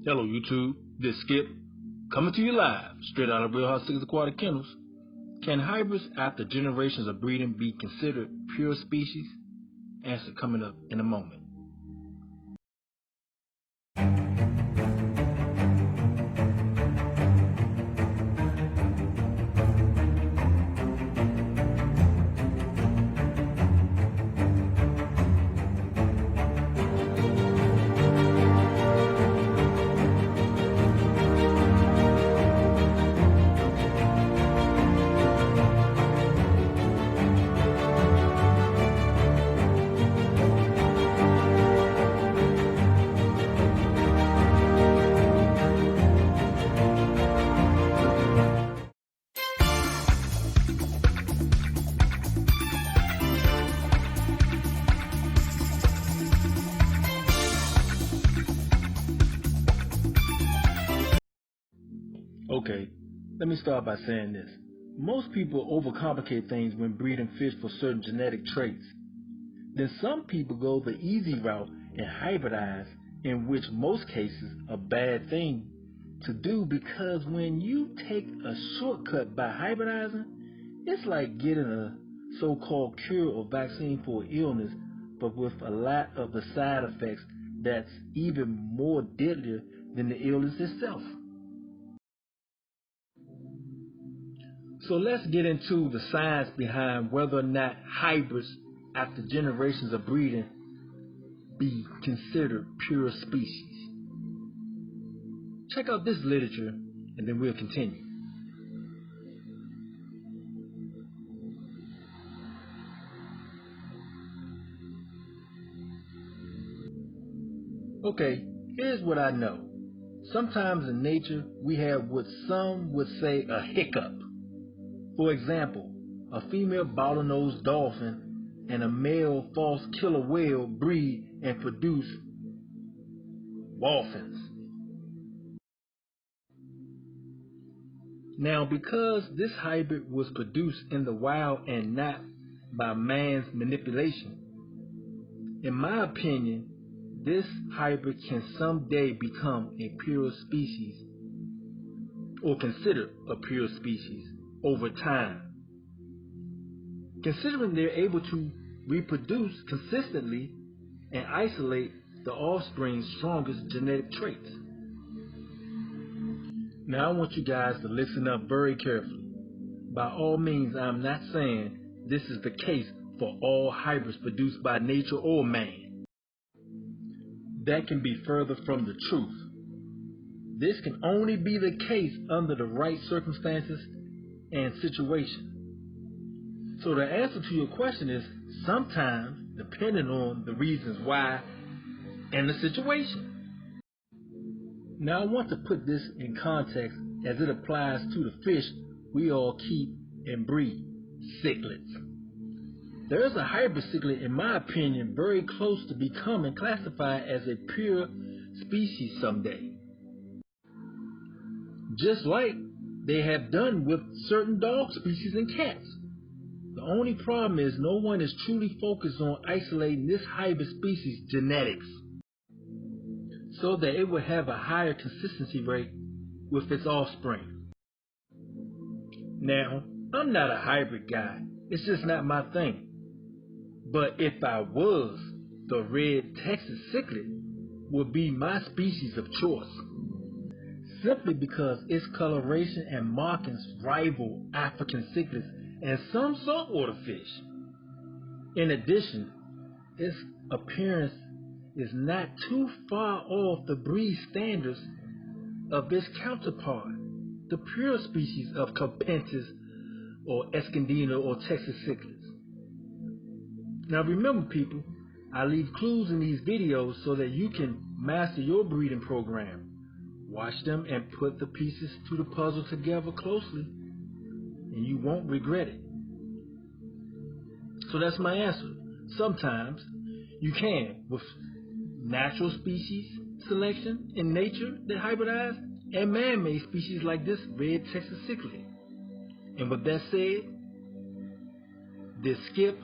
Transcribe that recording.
Hello YouTube, this is Skip, coming to you live, straight out of Real Hot Cichlids Aquatic Kennels. Can hybrids after generations of breeding be considered pure species? Answer coming up in a moment. Okay, let me start by saying this. Most people overcomplicate things when breeding fish for certain genetic traits. Then some people go the easy route and hybridize, in which most cases a bad thing to do, because when you take a shortcut by hybridizing, it's like getting a so-called cure or vaccine for an illness, but with a lot of the side effects that's even more deadlier than the illness itself. So let's get into the science behind whether or not hybrids after generations of breeding be considered pure species. Check out this literature and then we'll continue. Okay, here's what I know. Sometimes in nature we have what some would say a hiccup. For example, a female bottlenose dolphin and a male false killer whale breed and produce dolphins. Now, because this hybrid was produced in the wild and not by man's manipulation, in my opinion, this hybrid can someday become a pure species, or considered a pure species, over time. Considering they're able to reproduce consistently and isolate the offspring's strongest genetic traits. Now I want you guys to listen up very carefully. By all means, I'm not saying this is the case for all hybrids produced by nature or man. That can be further from the truth. This can only be the case under the right circumstances and situation. So the answer to your question is sometimes, depending on the reasons why and the situation. Now I want to put this in context as it applies to the fish we all keep and breed, cichlids. There is a hybrid cichlid, in my opinion, very close to becoming classified as a pure species someday. Just like they have done with certain dog species and cats. The only problem is no one is truly focused on isolating this hybrid species genetics so that it will have a higher consistency rate with its offspring. Now, I'm not a hybrid guy. It's just not my thing. But if I was, the red Texas cichlid would be my species of choice, simply because its coloration and markings rival African cichlids and some saltwater fish. In addition, its appearance is not too far off the breed standards of its counterpart, the pure species of Carpentis or Escandina or Texas cichlids. Now remember, people, I leave clues in these videos so that you can master your breeding program. Watch them and put the pieces to the puzzle together closely, and you won't regret it. So that's my answer. Sometimes you can, with natural species selection in nature that hybridize, and man-made species like this red Texas cichlid. And with that said, this Skip